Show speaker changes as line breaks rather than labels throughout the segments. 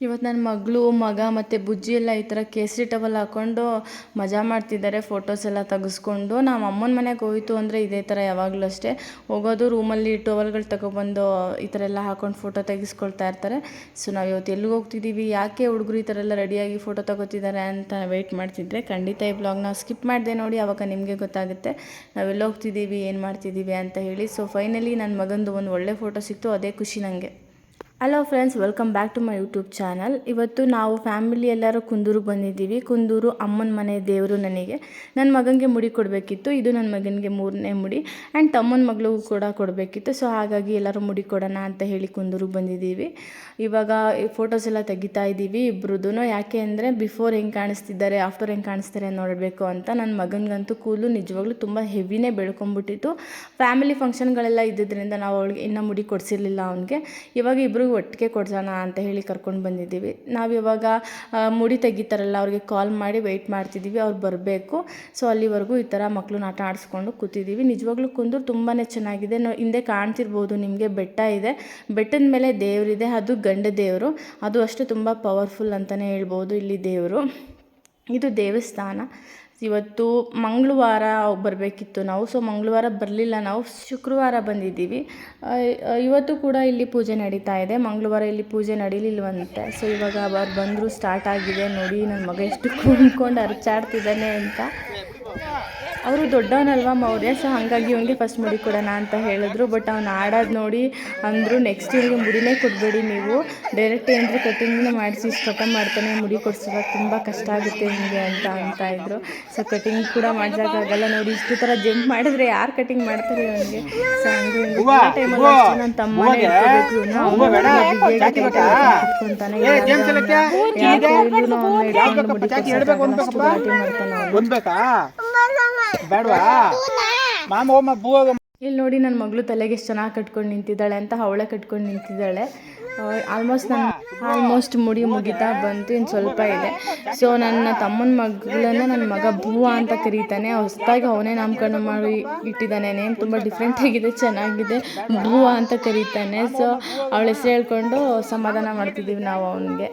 ಇವತ್ತು ನನ್ನ ಮಗಳು ಮಗ ಮತ್ತು ಬುಜ್ಜಿ ಎಲ್ಲ ಈ ಥರ ಕೇಸರಿ ಟವಲ್ ಹಾಕ್ಕೊಂಡು ಮಜಾ ಮಾಡ್ತಿದ್ದಾರೆ. ಫೋಟೋಸ್ ಎಲ್ಲ ತೆಗೆಸ್ಕೊಂಡು. ನಾವು ಅಮ್ಮನ ಮನೆಗೆ ಹೋಯಿತು ಅಂದರೆ ಇದೇ ಥರ ಯಾವಾಗಲೂ ಅಷ್ಟೇ, ಹೋಗೋದು ರೂಮಲ್ಲಿ ಟವಲ್ಗಳು ತಗೊಬಂದು ಈ ಥರ ಎಲ್ಲ ಹಾಕ್ಕೊಂಡು ಫೋಟೋ ತೆಗೆಸ್ಕೊಳ್ತಾ ಇರ್ತಾರೆ. ಸೊ ನಾವು ಇವತ್ತು ಎಲ್ಲಿಗೆ ಹೋಗ್ತಿದ್ದೀವಿ, ಯಾಕೆ ಹುಡುಗರು ಈ ಥರ ಎಲ್ಲ ರೆಡಿಯಾಗಿ ಫೋಟೋ ತಗೋತಿದ್ದಾರೆ ಅಂತ ವೆಯ್ಟ್ ಮಾಡ್ತಿದ್ರೆ ಖಂಡಿತ ಈ ವ್ಲಾಗ್ನ ಸ್ಕಿಪ್ ಮಾಡಿದೆ ನೋಡಿ, ಆವಾಗ ನಿಮಗೆ ಗೊತ್ತಾಗುತ್ತೆ ನಾವೆಲ್ಲ ಹೋಗ್ತಿದ್ದೀವಿ, ಏನು ಮಾಡ್ತಿದ್ದೀವಿ ಅಂತ ಹೇಳಿ. ಸೊ ಫೈನಲಿ ನನ್ನ ಮಗಂದು ಒಂದು ಒಳ್ಳೆ ಫೋಟೋ ಸಿಕ್ತು, ಅದೇ ಖುಷಿ ನನಗೆ. Hello friends, welcome back to my YouTube channel. ಇವತ್ತು ನಾವು ಫ್ಯಾಮಿಲಿ ಎಲ್ಲರೂ ಕುಂದೂರಿಗೆ ಬಂದಿದ್ದೀವಿ. ಕುಂದೂರು ಅಮ್ಮನ ಮನೆ ದೇವರು. ನನಗೆ ನನ್ನ ಮಗನಿಗೆ ಮುಡಿ ಕೊಡಬೇಕಿತ್ತು. ಇದು ನನ್ನ ಮಗನಿಗೆ 3ನೇ ಮುಡಿ ಆ್ಯಂಡ್ ತಮ್ಮನ ಮಗಳಿಗೂ ಕೂಡ ಕೊಡಬೇಕಿತ್ತು. ಸೊ ಹಾಗಾಗಿ ಎಲ್ಲರೂ ಮುಡಿ ಕೊಡೋಣ ಅಂತ ಹೇಳಿ ಕುಂದೂರಿಗೆ ಬಂದಿದ್ದೀವಿ. ಇವಾಗ ಫೋಟೋಸ್ ಎಲ್ಲ ತೆಗಿತಾ ಇದ್ದೀವಿ ಇಬ್ರದ್ದು. ಯಾಕೆ ಅಂದರೆ ಬಿಫೋರ್ ಹೆಂಗೆ ಕಾಣಿಸ್ತಿದ್ದಾರೆ, ಆಫ್ಟರ್ ಹೆಂಗೆ ಕಾಣಿಸ್ತಾರೆ ನೋಡಬೇಕು ಅಂತ. ನನ್ನ ಮಗನಿಗಂತೂ ಕೂದಲು ನಿಜವಾಗ್ಲೂ ತುಂಬ ಹೆವಿನೇ ಬೆಳ್ಕೊಂಬಿಟ್ಟಿತ್ತು. ಫ್ಯಾಮಿಲಿ ಫಂಕ್ಷನ್ಗಳೆಲ್ಲ ಇದ್ದಿದ್ದರಿಂದ ನಾವು ಅವಳಿಗೆ ಇನ್ನೂ ಮುಡಿ ಕೊಡಿಸಿರ್ಲಿಲ್ಲ ಅವನಿಗೆ. ಇವಾಗ ಇಬ್ಬರು ಒಟ್ಟಿಗೆ ಕೊಡ್ಸೋಣ ಅಂತ ಹೇಳಿ ಕರ್ಕೊಂಡು ಬಂದಿದ್ದೀವಿ. ನಾವಿವಾಗ ಮುಡಿ ತೆಗಿತಾರಲ್ಲ ಅವ್ರಿಗೆ ಕಾಲ್ ಮಾಡಿ ವೆಯ್ಟ್ ಮಾಡ್ತಿದ್ದೀವಿ, ಅವ್ರು ಬರಬೇಕು. ಸೊ ಅಲ್ಲಿವರೆಗೂ ಈ ಥರ ಮಕ್ಕಳನ್ನ ಆಟ ಆಡಿಸ್ಕೊಂಡು ಕೂತಿದ್ದೀವಿ. ನಿಜವಾಗ್ಲೂ ಕುಂದೂರು ತುಂಬಾ ಚೆನ್ನಾಗಿದೆ. ಹಿಂದೆ ಕಾಣ್ತಿರ್ಬೋದು ನಿಮಗೆ, ಬೆಟ್ಟ ಇದೆ, ಬೆಟ್ಟದ ಮೇಲೆ ದೇವರಿದೆ, ಅದು ಗಂಡ ದೇವರು. ಅದು ಅಷ್ಟು ತುಂಬ ಪವರ್ಫುಲ್ ಅಂತಲೇ ಹೇಳ್ಬೋದು ಇಲ್ಲಿ ದೇವರು. ಇದು ದೇವಸ್ಥಾನ. ಇವತ್ತು ಮಂಗಳವಾರ ಬರಬೇಕಿತ್ತು ನಾವು. ಸೊ ಮಂಗಳವಾರ ಬರಲಿಲ್ಲ, ನಾವು ಶುಕ್ರವಾರ ಬಂದಿದ್ದೀವಿ. ಇವತ್ತು ಕೂಡ ಇಲ್ಲಿ ಪೂಜೆ ನಡೀತಾ ಇದೆ. ಮಂಗಳವಾರ ಇಲ್ಲಿ ಪೂಜೆ ನಡೀಲಿಲ್ವಂತೆ. ಸೊ ಇವಾಗ ಅವ್ರು ಬಂದರು, ಸ್ಟಾರ್ಟ್ ಆಗಿದೆ. ನೋಡಿ ನನ್ನ ಮಗ ಎಷ್ಟು ಕುಣ್ಕೊಂಡು ಅರಚಾಡ್ತಿದ್ದಾನೆ ಅಂತ. ಅವರು ದೊಡ್ಡವನಲ್ವ ಮೌರ್ಯ, ಸೊ ಹಾಗಾಗಿ ಇವನಿಗೆ ಫಸ್ಟ್ ಮುಡಿ ಕೊಡೋಣ ಅಂತ ಹೇಳಿದ್ರು. ಬಟ್ ಅವ್ನು ಆಡೋದು ನೋಡಿ ಅಂದರು, ನೆಕ್ಸ್ಟ್ ಇವನಿಗೆ ಮುಡಿನೇ ಕೊಡಬೇಡಿ, ನೀವು ಡೈರೆಕ್ಟ್ ಏನಾದರೂ ಕಟಿಂಗ್ನ ಮಾಡಿಸಿ ಕಟ ಮಾಡ್ತಾನೆ, ಮುಡಿ ಕೊಡ್ಸೋಕೆ ತುಂಬ ಕಷ್ಟ ಆಗುತ್ತೆ ನಿಮಗೆ ಅಂತ ಇದ್ರು. ಸೊ ಕಟಿಂಗ್ ಕೂಡ ಮಾಡ್ಸೋಕ್ಕಾಗಲ್ಲ ನೋಡಿ, ಇಷ್ಟು ಥರ ಜಂಪ್ ಮಾಡಿದ್ರೆ ಯಾರು ಕಟಿಂಗ್ ಮಾಡ್ತಾರೆ ಅವನಿಗೆ. ಸೊ ಹಂಗೆ ಟೈಮಲ್ಲಿ ಅಷ್ಟೇ ನನ್ನ ತಮ್ಮನೇ ಇಟ್ಕೋಬೇಕು, ಕುತ್ಕೊಂತಾನೆ ಇಲ್ಲಿ ನೋಡಿ ನನ್ನ ಮಗಳು ತಲೆಗೆ ಎಷ್ಟು ಚೆನ್ನಾಗಿ ಕಟ್ಕೊಂಡು ನಿಂತಿದ್ದಾಳೆ ಅಂತ. ಅವಳೆ ಕಟ್ಕೊಂಡು ನಿಂತಿದ್ದಾಳೆ. ಆಲ್ಮೋಸ್ಟ್ ಮುಡಿ ಮುಗಿತಾ ಬಂತು, ಇನ್ನು ಸ್ವಲ್ಪ ಇದೆ. ಸೊ ನನ್ನ ತಮ್ಮನ ಮಗಳನ್ನ ನನ್ನ ಮಗ ಭೂವ ಅಂತ ಕರೀತಾನೆ. ಹೊಸದಾಗಿ ಅವನೇ ನಾಮಕರಣ ಮಾಡಿ ಇಟ್ಟಿದ್ದಾನೆ. ನೇಮ್ ತುಂಬ ಡಿಫ್ರೆಂಟ್ ಆಗಿದೆ, ಚೆನ್ನಾಗಿದೆ, ಭೂವ ಅಂತ ಕರೀತಾನೆ. ಸೊ ಅವಳ ಹೆಸರು ಹೇಳ್ಕೊಂಡು ಸಮಾಧಾನ ಮಾಡ್ತಿದ್ದೀವಿ ನಾವು ಅವನಿಗೆ.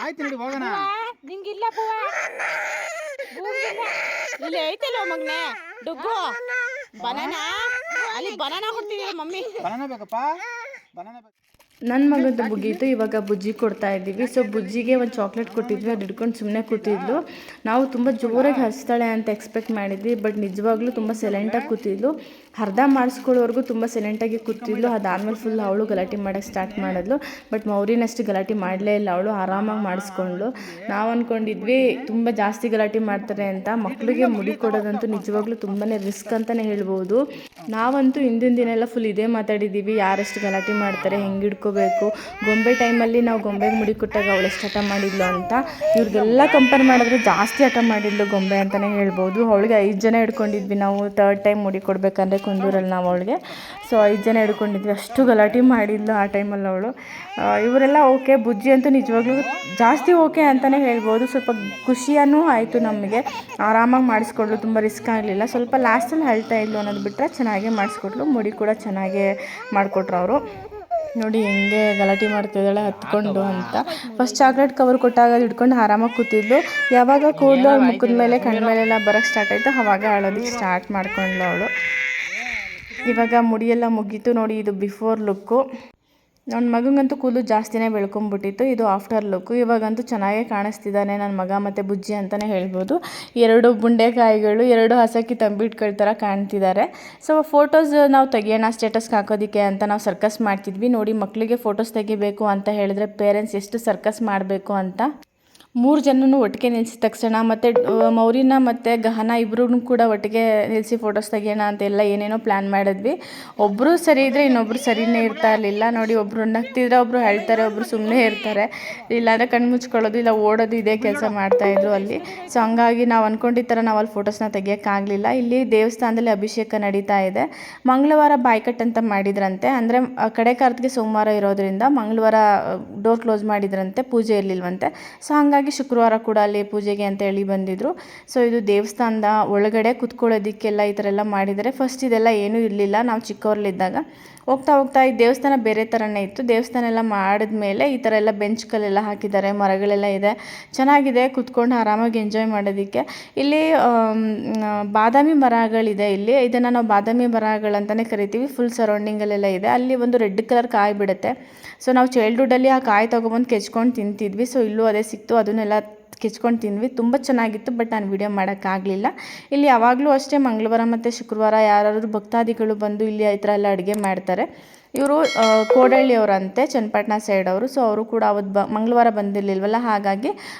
ಆಯ್ತು ನೋಡಿ ಹೋಗೋಣ. ನಿಂಗಿಲ್ಲ ಇಲ್ಲಿ ಐತಲ್ಲ ಮಗನೇ ಡುಗ್ಗು ಬನಾನಾ, ಅಲ್ಲಿ ಬನಾನಾ ಕೊಡ್ತೀವಿ ಮಮ್ಮಿ. ಬನಾನಾ ಬೇಕಪ್ಪ, ಬನಾನಾ ಬೇಕು.
ನನ್ನ ಮಗಂದು ಮುಗೀತು, ಇವಾಗ ಬುಜ್ಜಿ ಕೊಡ್ತಾ ಇದ್ದೀವಿ. ಸೊ ಬುಜ್ಜಿಗೆ ಒಂದು ಚಾಕ್ಲೇಟ್ ಕೊಟ್ಟಿದ್ವಿ, ಅದು ಹಿಡ್ಕೊಂಡು ಸುಮ್ಮನೆ ಕೂತಿದ್ಲು. ನಾವು ತುಂಬ ಜೋರಾಗಿ ಹರಿಸ್ತಾಳೆ ಅಂತ ಎಕ್ಸ್ಪೆಕ್ಟ್ ಮಾಡಿದ್ವಿ, ಬಟ್ ನಿಜವಾಗ್ಲೂ ತುಂಬ ಸೈಲೆಂಟಾಗಿ ಕೂತಿದ್ಲು. ಅರ್ಧ ಮಾಡಿಸ್ಕೊಳ್ಳೋವರೆಗೂ ತುಂಬ ಸೈಲೆಂಟಾಗಿ ಕೂತಿದ್ಲು. ಅದಾದಮೇಲೆ ಫುಲ್ ಅವಳು ಗಲಾಟೆ ಮಾಡೋಕ್ಕೆ ಸ್ಟಾರ್ಟ್ ಮಾಡಿದ್ಲು. ಬಟ್ ಮೌರಿನಷ್ಟು ಗಲಾಟೆ ಮಾಡಲೇ ಇಲ್ಲ, ಅವಳು ಆರಾಮಾಗಿ ಮಾಡಿಸ್ಕೊಂಡ್ಳು. ನಾವು ಅಂದ್ಕೊಂಡಿದ್ವಿ ತುಂಬ ಜಾಸ್ತಿ ಗಲಾಟೆ ಮಾಡ್ತಾರೆ ಅಂತ. ಮಕ್ಕಳಿಗೆ ಮುಡಿ ಕೊಡೋದಂತೂ ನಿಜವಾಗ್ಲೂ ತುಂಬಾ ರಿಸ್ಕ್ ಅಂತಲೇ ಹೇಳ್ಬೋದು. ನಾವಂತೂ ಹಿಂದಿನ ದಿನ ಎಲ್ಲ ಫುಲ್ ಇದೇ ಮಾತಾಡಿದ್ದೀವಿ, ಯಾರೆಷ್ಟು ಗಲಾಟೆ ಮಾಡ್ತಾರೆ, ಹೆಂಗೆ ಹಿಡ್ಕೋಬೇಕು. ಗೊಂಬೆ ಟೈಮಲ್ಲಿ ನಾವು ಗೊಂಬೆಗೆ ಮುಡಿ ಕೊಟ್ಟಾಗ ಅವಳು ಎಷ್ಟು ಹಠ ಮಾಡಿದ್ಲು ಅಂತ. ಇವ್ರಿಗೆಲ್ಲ ಕಂಪೇರ್ ಮಾಡಿದ್ರೆ ಜಾಸ್ತಿ ಹಠ ಮಾಡಿದ್ಲು ಗೊಂಬೆ ಅಂತಲೇ ಹೇಳ್ಬೋದು. ಅವಳಿಗೆ 5 ಜನ ಹಿಡ್ಕೊಂಡಿದ್ವಿ ನಾವು. 3rd ಟೈಮ್ ಮುಡಿ ಕೊಡಬೇಕಂದ್ರೆ ಕುಂದೂರಲ್ಲಿ ನಾವು ಅವಳಿಗೆ. ಸೊ 5 ಜನ ಹಿಡ್ಕೊಂಡಿದ್ವಿ, ಅಷ್ಟು ಗಲಾಟೆ ಮಾಡಿದ್ಲು ಆ ಟೈಮಲ್ಲಿ ಅವಳು. ಇವರೆಲ್ಲ ಓಕೆ, ಬುಜ್ಜಿ ಅಂತೂ ನಿಜವಾಗ್ಲೂ ಜಾಸ್ತಿ ಓಕೆ ಅಂತಲೇ ಹೇಳ್ಬೋದು. ಸ್ವಲ್ಪ ಖುಷಿಯೂ ಆಯಿತು ನಮಗೆ, ಆರಾಮಾಗಿ ಮಾಡಿಸ್ಕೊಡ್ಲು, ತುಂಬ ರಿಸ್ಕ್ ಆಗಲಿಲ್ಲ. ಸ್ವಲ್ಪ ಲಾಸ್ಟಲ್ಲಿ ಅಳ್ತಾ ಇದ್ಲು ಅನ್ನೋದು ಬಿಟ್ಟರೆ ಚೆನ್ನಾಗೇ ಮಾಡಿಸ್ಕೊಟ್ಲು. ಮುಡಿ ಕೂಡ ಚೆನ್ನಾಗೇ ಮಾಡಿಕೊಟ್ರು ಅವರು. ನೋಡಿ ಹೆಂಗೆ ಗಲಾಟೆ ಮಾಡ್ತಿದ್ದಾಳೆ ಹತ್ಕೊಂಡು ಅಂತ. ಫಸ್ಟ್ ಚಾಕ್ಲೇಟ್ ಕವರ್ ಕೊಟ್ಟಾಗ ಹಿಡ್ಕೊಂಡು ಆರಾಮಾಗಿ ಕೂತಿದ್ಲು. ಯಾವಾಗ ಕೂದಲು ಅವಳು ಮುಖದ ಮೇಲೆ ಕಣ್ಣ ಮೇಲೆಲ್ಲ ಬರೋಕ್ಕೆ ಸ್ಟಾರ್ಟ್ ಆಯಿತು, ಆವಾಗ ಅಳೋದಕ್ಕೆ ಸ್ಟಾರ್ಟ್ ಮಾಡ್ಕೊಂಡ್ಳು ಅವಳು. ಇವಾಗ ಮುಡಿಯೆಲ್ಲ ಮುಗೀತು ನೋಡಿ. ಇದು ಬಿಫೋರ್ ಲುಕ್ಕು. ನನ್ನ ಮಗಂಗಂತೂ ಕೂದಲು ಜಾಸ್ತಿನೇ ಬೆಳ್ಕೊಂಬಿಟ್ಟಿತ್ತು. ಇದು ಆಫ್ಟರ್ ಲುಕ್ಕು. ಇವಾಗಂತೂ ಚೆನ್ನಾಗೇ ಕಾಣಿಸ್ತಿದ್ದಾನೆ ನನ್ನ ಮಗ ಮತ್ತು ಬುಜ್ಜಿ ಅಂತಲೇ ಹೇಳ್ಬೋದು. 2 ಬುಂಡೆಕಾಯಿಗಳು, 2 ಹಸಕಿ ತಂಬಿಟ್ಗಳ ಥರ ಕಾಣ್ತಿದ್ದಾರೆ. ಸೊ ಫೋಟೋಸ್ ನಾವು ತೆಗಿಯೋಣ ಸ್ಟೇಟಸ್ಗೆ ಹಾಕೋದಕ್ಕೆ ಅಂತ ನಾವು ಸರ್ಕಸ್ ಮಾಡ್ತಿದ್ವಿ. ನೋಡಿ ಮಕ್ಕಳಿಗೆ ಫೋಟೋಸ್ ತೆಗಿಬೇಕು ಅಂತ ಹೇಳಿದ್ರೆ ಪೇರೆಂಟ್ಸ್ ಎಷ್ಟು ಸರ್ಕಸ್ ಮಾಡಬೇಕು ಅಂತ. 3 ಜನನೂ ಒಟ್ಟಿಗೆ ನಿಲ್ಲಿಸಿದ ತಕ್ಷಣ ಮತ್ತು ಮೌರಿನ ಮತ್ತು ಗಹನ ಇಬ್ಬರೂ ಕೂಡ ಒಟ್ಟಿಗೆ ನಿಲ್ಲಿಸಿ ಫೋಟೋಸ್ ತೆಗಿಯೋಣ ಅಂತೆಲ್ಲ ಏನೇನೋ ಪ್ಲ್ಯಾನ್ ಮಾಡಿದ್ವಿ. ಒಬ್ಬರು ಸರಿ ಇದ್ದರೆ ಇನ್ನೊಬ್ಬರು ಸರಿಯೇ ಇರ್ತಾ ಇರಲಿಲ್ಲ. ನೋಡಿ ಒಬ್ಬರು ನಗ್ತಿದ್ರೆ ಒಬ್ಬರು ಹೇಳ್ತಾರೆ, ಒಬ್ಬರು ಸುಮ್ಮನೆ ಇರ್ತಾರೆ, ಇಲ್ಲಾಂದರೆ ಕಣ್ಣು ಮುಚ್ಕೊಳ್ಳೋದು ಇಲ್ಲ ಓಡೋದು, ಇದೇ ಕೆಲಸ ಮಾಡ್ತಾಯಿದ್ರು ಅಲ್ಲಿ. ಸೊ ಹಂಗಾಗಿ ನಾವು ಅಂದ್ಕೊಂಡಿದ್ದ ಥರ ನಾವು ಅಲ್ಲಿ ಫೋಟೋಸ್ನ ತೆಗಿಯೋಕ್ಕಾಗಲಿಲ್ಲ. ಇಲ್ಲಿ ದೇವಸ್ಥಾನದಲ್ಲಿ ಅಭಿಷೇಕ ನಡೀತಾ ಇದೆ. ಮಂಗಳವಾರ ಬಾಯ್ಕಟ್ ಅಂತ ಮಾಡಿದ್ರಂತೆ, ಅಂದರೆ ಕಡೆ ಕಾರ್ತಿಗೆ ಸೋಮವಾರ ಇರೋದ್ರಿಂದ ಮಂಗಳವಾರ ಡೋರ್ ಕ್ಲೋಸ್ ಮಾಡಿದ್ರಂತೆ, ಪೂಜೆ ಇರಲಿಲ್ವಂತೆ. ಸೊ ಹಂಗಾಗಿ ಹಾಗಾಗಿ ಶುಕ್ರವಾರ ಕೂಡ ಅಲ್ಲಿ ಪೂಜೆಗೆ ಅಂತ ಹೇಳಿ ಬಂದಿದ್ದರು. ಸೊ ಇದು ದೇವಸ್ಥಾನದ ಒಳಗಡೆ ಕುತ್ಕೊಳ್ಳೋದಕ್ಕೆಲ್ಲ ಈ ಥರ ಎಲ್ಲ ಮಾಡಿದ್ದಾರೆ. ಫಸ್ಟ್ ಇದೆಲ್ಲ ಏನೂ ಇರಲಿಲ್ಲ ನಾವು ಚಿಕ್ಕವರಲ್ಲಿದ್ದಾಗ. ಹೋಗ್ತಾ ಹೋಗ್ತಾ ಈ ದೇವಸ್ಥಾನ ಬೇರೆ ಥರನೇ ಇತ್ತು. ದೇವಸ್ಥಾನ ಎಲ್ಲ ಮಾಡಿದ್ಮೇಲೆ ಈ ಥರ ಎಲ್ಲ ಬೆಂಚ್ ಕಲ್ಲೆಲ್ಲ ಹಾಕಿದ್ದಾರೆ, ಮರಗಳೆಲ್ಲ ಇದೆ, ಚೆನ್ನಾಗಿದೆ ಕುತ್ಕೊಂಡು ಆರಾಮಾಗಿ ಎಂಜಾಯ್ ಮಾಡೋದಕ್ಕೆ. ಇಲ್ಲಿ ಬಾದಾಮಿ ಮರಗಳಿದೆ. ಇದನ್ನು ನಾವು ಬಾದಾಮಿ ಮರಗಳಂತಲೇ ಕರಿತೀವಿ. ಫುಲ್ ಸರೌಂಡಿಂಗಲ್ಲೆಲ್ಲ ಇದೆ. ಅಲ್ಲಿ ಒಂದು ರೆಡ್ ಕಲರ್ ಕಾಯಿ ಬಿಡುತ್ತೆ. ಸೊ ನಾವು ಚೈಲ್ಡ್ಹುಡ್ಡಲ್ಲಿ ಆ ಕಾಯಿ ತೊಗೊಬಂದು ಕೆಚ್ಕೊಂಡು ತಿಂತಿದ್ವಿ. ಸೊ ಇಲ್ಲೂ ಅದೇ ಸಿಕ್ತು, ಅದನ್ನೆಲ್ಲ ಕೆಚ್ಕೊಂಡು ತಿಂದ್ವಿ. ತುಂಬ ಚೆನ್ನಾಗಿತ್ತು. ಬಟ್ ನಾನು ವಿಡಿಯೋ ಮಾಡೋಕ್ಕಾಗಲಿಲ್ಲ. ಇಲ್ಲಿ ಯಾವಾಗಲೂ ಅಷ್ಟೇ ಮಂಗಳವಾರ ಮತ್ತು ಶುಕ್ರವಾರ ಯಾರಾದರೂ ಭಕ್ತಾದಿಗಳು ಬಂದು ಇಲ್ಲಿ ಈ ಥರ ಎಲ್ಲ ಅಡುಗೆ ಮಾಡ್ತಾರೆ. ಇವರು ಕೋಡಳ್ಳಿಯವರಂತೆ, ಚನ್ನಪಟ್ಟಣ ಸೈಡ್ ಅವರು. ಸೊ ಅವರು ಕೂಡ ಅವತ್ತು ಮಂಗಳವಾರ ಬಂದಿರಲಿಲ್ವಲ್ಲ, ಹಾಗಾಗಿ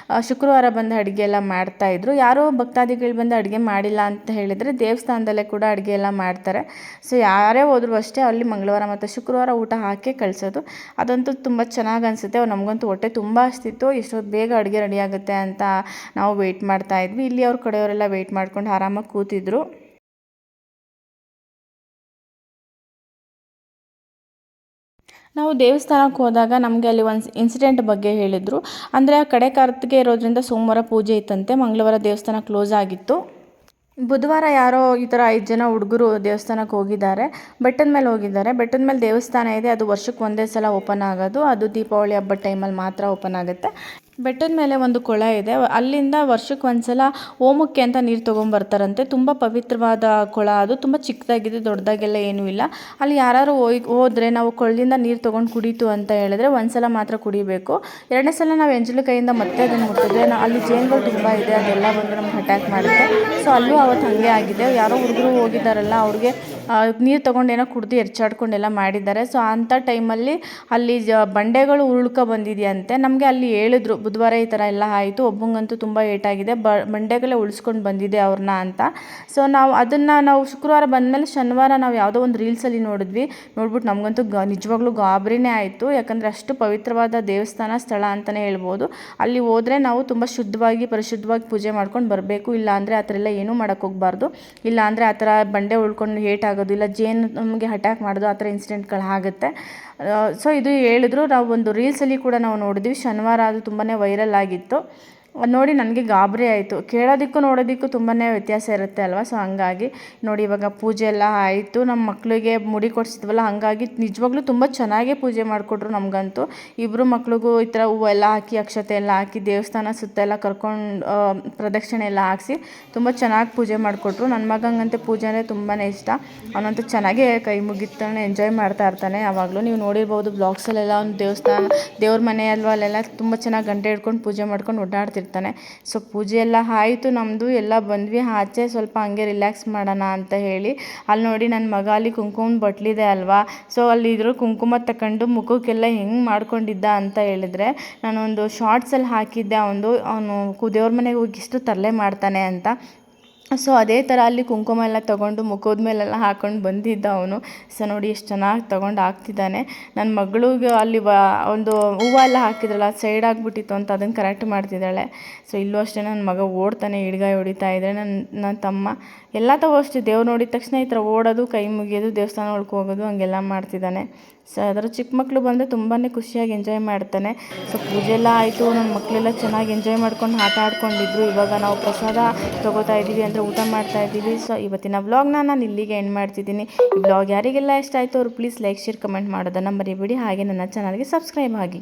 ಶುಕ್ರವಾರ ಬಂದು ಅಡುಗೆ ಎಲ್ಲ ಮಾಡ್ತಾಯಿದ್ರು. ಯಾರೋ ಭಕ್ತಾದಿಗಳು ಬಂದು ಅಡುಗೆ ಮಾಡಿಲ್ಲ ಅಂತ ಹೇಳಿದರೆ ದೇವಸ್ಥಾನದಲ್ಲೇ ಕೂಡ ಅಡುಗೆ ಎಲ್ಲ ಮಾಡ್ತಾರೆ. ಸೊ ಯಾರೇ ಹೋದರೂ ಅಷ್ಟೇ ಅಲ್ಲಿ ಮಂಗಳವಾರ ಮತ್ತು ಶುಕ್ರವಾರ ಊಟ ಹಾಕಿ ಕಳಿಸೋದು. ಅದಂತೂ ತುಂಬ ಚೆನ್ನಾಗಿ ಅನಿಸುತ್ತೆ. ನಮಗಂತೂ ಹೊಟ್ಟೆ ತುಂಬ ಹಸ್ತಿತ್ತು. ಎಷ್ಟೊತ್ತು ಬೇಗ ಅಡುಗೆ ರೆಡಿ ಆಗುತ್ತೆ ಅಂತ ನಾವು ವೆಯ್ಟ್ ಮಾಡ್ತಾಯಿದ್ವಿ. ಇಲ್ಲಿ ಅವ್ರ ಕಡೆಯವರೆಲ್ಲ ವೆಯ್ಟ್ ಮಾಡ್ಕೊಂಡು ಆರಾಮಾಗಿ ಕೂತಿದ್ರು. ನಾವು ದೇವಸ್ಥಾನಕ್ಕೆ ಹೋದಾಗ ನಮಗೆ ಅಲ್ಲಿ ಒಂದು ಇನ್ಸಿಡೆಂಟ್ ಬಗ್ಗೆ ಹೇಳಿದರು. ಅಂದರೆ ಕಡೆ ಕಾರ್ತಿಗೆ ಇರೋದ್ರಿಂದ ಸೋಮವಾರ ಪೂಜೆ ಇತ್ತಂತೆ, ಮಂಗಳವಾರ ದೇವಸ್ಥಾನ ಕ್ಲೋಸ್ ಆಗಿತ್ತು. ಬುಧವಾರ ಯಾರೋ ಈ ಥರ 5 ಜನ ಹುಡುಗರು ದೇವಸ್ಥಾನಕ್ಕೆ ಹೋಗಿದ್ದಾರೆ. ಬೆಟ್ಟದ ಮೇಲೆ ಹೋಗಿದ್ದಾರೆ. ಬೆಟ್ಟದ ಮೇಲೆ ದೇವಸ್ಥಾನ ಇದೆ, ಅದು ವರ್ಷಕ್ಕೆ ಒಂದೇ ಸಲ ಓಪನ್ ಆಗೋದು. ಅದು ದೀಪಾವಳಿ ಹಬ್ಬದ ಟೈಮಲ್ಲಿ ಮಾತ್ರ ಓಪನ್ ಆಗುತ್ತೆ. ಬೆಟ್ಟದ ಮೇಲೆ ಒಂದು ಕೊಳ ಇದೆ, ಅಲ್ಲಿಂದ ವರ್ಷಕ್ಕೆ ಒಂದು ಸಲ ಹೋಮಕ್ಕೆ ಅಂತ ನೀರು ತೊಗೊಂಬರ್ತಾರಂತೆ. ತುಂಬ ಪವಿತ್ರವಾದ ಕೊಳ ಅದು, ತುಂಬ ಚಿಕ್ಕದಾಗಿದೆ, ದೊಡ್ಡದಾಗೆಲ್ಲ ಏನೂ ಇಲ್ಲ. ಅಲ್ಲಿ ಯಾರು ಹೋದರೆ ನಾವು ಕೊಳದಿಂದ ನೀರು ತೊಗೊಂಡು ಕುಡೀತು ಅಂತ ಹೇಳಿದ್ರೆ ಒಂದು ಸಲ ಮಾತ್ರ ಕುಡಿಬೇಕು. 2ನೇ ಸಲ ನಾವು ಎಂಜಲು ಕೈಯಿಂದ ಮತ್ತೆ ಅದನ್ನು ಮುಟ್ಟಿದ್ರೆ ಅಲ್ಲಿ ಜೇನುಗಳು ತುಂಬ ಇದೆ, ಅದೆಲ್ಲ ಬಂದು ನಮ್ಗೆ ಅಟ್ಯಾಕ್ ಮಾಡುತ್ತೆ. ಸೊ ಅಲ್ಲೂ ಅವತ್ತು ಹಾಗೆ ಆಗಿದೆ. ಯಾರೋ ಹುಡುಗರು ಹೋಗಿದ್ದಾರಲ್ಲ, ಅವ್ರಿಗೆ ನೀರು ತೊಗೊಂಡೇನೋ ಕುಡ್ದು ಎರ್ಚಾಡ್ಕೊಂಡೆಲ್ಲ ಮಾಡಿದ್ದಾರೆ. ಸೊ ಅಂಥ ಟೈಮಲ್ಲಿ ಅಲ್ಲಿ ಬಂಡೆಗಳು ಉರುಳ್ಕೊ ಬಂದಿದೆಯಂತೆ. ನಮಗೆ ಅಲ್ಲಿ ಹೇಳಿದ್ರು ಬುಧವಾರ ಈ ಥರ ಎಲ್ಲ ಆಯಿತು, ಒಬ್ಬಂಗಂತೂ ತುಂಬ ಏಟಾಗಿದೆ, ಬಂಡೆಗಳೇ ಉಳಿಸ್ಕೊಂಡು ಬಂದಿದೆ ಅವ್ರನ್ನ ಅಂತ. ಸೊ ನಾವು ಶುಕ್ರವಾರ ಬಂದಮೇಲೆ ಶನಿವಾರ ನಾವು ಯಾವುದೋ ಒಂದು ರೀಲ್ಸಲ್ಲಿ ನೋಡ್ಬಿಟ್ಟು ನಮಗಂತೂ ನಿಜವಾಗ್ಲೂ ಗಾಬರಿನೇ ಆಯಿತು. ಯಾಕಂದರೆ ಅಷ್ಟು ಪವಿತ್ರವಾದ ದೇವಸ್ಥಾನ ಸ್ಥಳ ಅಂತಲೇ ಹೇಳ್ಬೋದು. ಅಲ್ಲಿ ಹೋದರೆ ನಾವು ತುಂಬ ಪರಿಶುದ್ಧವಾಗಿ ಪೂಜೆ ಮಾಡ್ಕೊಂಡು ಬರಬೇಕು. ಇಲ್ಲ ಅಂದರೆ ಆ ಥರ ಎಲ್ಲ ಏನೂ ಮಾಡೋಕ್ಕೆ ಹೋಗಬಾರ್ದು. ಇಲ್ಲ ಅಂದರೆ ಆ ಥರ ಬಂಡೆ ಉಳ್ಕೊಂಡು ಏಟಾಗೋದು, ಇಲ್ಲ ಜೇನು ನಮಗೆ ಅಟ್ಯಾಕ್ ಮಾಡೋದು, ಆ ಥರ ಇನ್ಸಿಡೆಂಟ್ಗಳು ಆಗುತ್ತೆ. ಸೊ ಇದು ಹೇಳಿದ್ರು. ನಾವು ಒಂದು ರೀಲ್ಸಲ್ಲಿ ಕೂಡ ನಾವು ನೋಡಿದ್ವಿ. ಶನಿವಾರ ಅದು ತುಂಬಾ ವೈರಲ್ ಆಗಿತ್ತು. ನೋಡಿ ನನಗೆ ಗಾಬರಿ ಆಯಿತು. ಕೇಳೋದಕ್ಕೂ ನೋಡೋದಕ್ಕೂ ತುಂಬಾ ವ್ಯತ್ಯಾಸ ಇರುತ್ತೆ ಅಲ್ವಾ. ಸೊ ಹಂಗಾಗಿ ನೋಡಿ ಇವಾಗ ಪೂಜೆ ಎಲ್ಲ ಆಯಿತು. ನಮ್ಮ ಮಕ್ಕಳಿಗೆ ಮುಡಿ ಕೊಡಿಸಿದ್ವಲ್ಲ, ಹಾಗಾಗಿ ನಿಜವಾಗ್ಲೂ ತುಂಬ ಚೆನ್ನಾಗೇ ಪೂಜೆ ಮಾಡಿಕೊಟ್ರು ನಮಗಂತೂ. ಇಬ್ಬರು ಮಕ್ಳಿಗೂ ಈ ಥರ ಹೂವೆಲ್ಲ ಹಾಕಿ, ಅಕ್ಷತೆ ಎಲ್ಲ ಹಾಕಿ, ದೇವಸ್ಥಾನ ಸುತ್ತ ಎಲ್ಲ ಕರ್ಕೊಂಡು ಪ್ರದಕ್ಷಿಣೆ ಎಲ್ಲ ಹಾಕ್ಸಿ ತುಂಬ ಚೆನ್ನಾಗಿ ಪೂಜೆ ಮಾಡಿಕೊಟ್ರು. ನನ್ನ ಮಗಂಗಂತೆ ಪೂಜೆ ಅಂದರೆ ತುಂಬಾ ಇಷ್ಟ. ಅವನಂತೂ ಚೆನ್ನಾಗೇ ಕೈ ಮುಗಿತಾನೆ, ಎಂಜಾಯ್ ಮಾಡ್ತಾ ಇರ್ತಾನೆ ಯಾವಾಗಲೂ. ನೀವು ನೋಡಿರ್ಬೋದು ಬ್ಲಾಗ್ಸಲ್ಲೆಲ್ಲ ಒಂದು ದೇವ್ರ ಮನೆ ಅಲ್ವಾ, ಅಲ್ಲೆಲ್ಲ ತುಂಬ ಚೆನ್ನಾಗಿ ಗಂಟೆ ಹಿಡ್ಕೊಂಡು ಪೂಜೆ ಮಾಡ್ಕೊಂಡು ಓಡಾಡ್ತಿರ್ತಾನೆ. ಸೊ ಪೂಜೆ ಎಲ್ಲ ಆಯಿತು ನಮ್ಮದು, ಎಲ್ಲ ಬಂದ್ವಿ ಆಚೆ ಸ್ವಲ್ಪ ಹಂಗೆ ರಿಲ್ಯಾಕ್ಸ್ ಮಾಡೋಣ ಅಂತ ಹೇಳಿ. ಅಲ್ಲಿ ನೋಡಿ ನನ್ನ ಮಗ ಅಲ್ಲಿ ಕುಂಕುಮದ ಬಟ್ಲಿದೆ ಅಲ್ವಾ, ಸೊ ಅಲ್ಲಿ ಇದ್ರ ಕುಂಕುಮ ತಗೊಂಡು ಮುಖಕ್ಕೆಲ್ಲ ಹೆಂಗೆ ಮಾಡ್ಕೊಂಡಿದ್ದ ಅಂತ ಹೇಳಿದ್ರೆ, ನಾನೊಂದು ಶಾರ್ಟ್ಸಲ್ಲಿ ಹಾಕಿದ್ದೆ ಅವನು ದೇವ್ರ ಮನೆಗೆ ಹೋಗಿ ಇಷ್ಟು ತರಲೆ ಮಾಡ್ತಾನೆ ಅಂತ. ಸೊ ಅದೇ ಥರ ಅಲ್ಲಿ ಕುಂಕುಮ ಎಲ್ಲ ತೊಗೊಂಡು ಮುಖದ ಮೇಲೆಲ್ಲ ಹಾಕ್ಕೊಂಡು ಬಂದಿದ್ದ ಅವನು. ಸೊ ನೋಡಿ ಎಷ್ಟು ಚೆನ್ನಾಗಿ ತೊಗೊಂಡು ಹಾಕ್ತಿದ್ದಾನೆ. ನನ್ನ ಮಗಳಿಗೆ ಅಲ್ಲಿ ಒಂದು ಹೂವು ಎಲ್ಲ ಹಾಕಿದ್ರಲ್ಲ, ಸೈಡ್ ಆಗಿಬಿಟ್ಟಿತ್ತು ಅಂತ ಅದನ್ನು ಕರೆಕ್ಟ್ ಮಾಡ್ತಿದ್ದಾಳೆ. ಸೊ ಇಲ್ಲೂ ಅಷ್ಟೇ ನನ್ನ ಮಗ ಓಡ್ತಾನೆ, ಹಿಡ್ಗಾಯಿ ಹೊಡಿತಾ ಇದ್ದರೆ ನನ್ನ ತಮ್ಮ ಎಲ್ಲ ಅಷ್ಟೇ ದೇವ್ರು ನೋಡಿದ ತಕ್ಷಣ ಈ ಥರ ಓಡೋದು, ಕೈ ಮುಗಿಯೋದು, ದೇವಸ್ಥಾನ ಒಳಗೆ ಹೋಗೋದು, ಹಂಗೆಲ್ಲ ಮಾಡ್ತಿದ್ದಾನೆ. ಸೊ ಅದರ ಚಿಕ್ಕ ಮಕ್ಕಳು ಬಂದರೆ ತುಂಬಾ ಖುಷಿಯಾಗಿ ಎಂಜಾಯ್ ಮಾಡ್ತಾನೆ. ಸೊ ಪೂಜೆ ಎಲ್ಲ ಆಯಿತು, ನನ್ನ ಮಕ್ಕಳೆಲ್ಲ ಚೆನ್ನಾಗಿ ಎಂಜಾಯ್ ಮಾಡ್ಕೊಂಡು ಆಟ ಆಡ್ಕೊಂಡಿದ್ರು. ಇವಾಗ ನಾವು ಪ್ರಸಾದ ತೊಗೋತಾ ಇದ್ದೀವಿ, ಅಂದರೆ ಊಟ ಮಾಡ್ತಾ ಇದ್ದೀವಿ. ಸೊ ಇವತ್ತಿನ ವ್ಲಾಗ್ನ ನಾನು ಇಲ್ಲಿಗೆ ಎಂಡ್ ಮಾಡ್ತಿದ್ದೀನಿ. ಈ ವ್ಲಾಗ್ ಯಾರಿಗೆಲ್ಲ ಇಷ್ಟ ಆಯಿತು ಅವರು ಪ್ಲೀಸ್ ಲೈಕ್, ಶೇರ್, ಕಮೆಂಟ್ ಮಾಡೋದನ್ನು ಮರಿಬೇಡಿ. ಹಾಗೆ ನನ್ನ ಚಾನಲ್ಗೆ ಸಬ್ಸ್ಕ್ರೈಬ್ ಆಗಿ.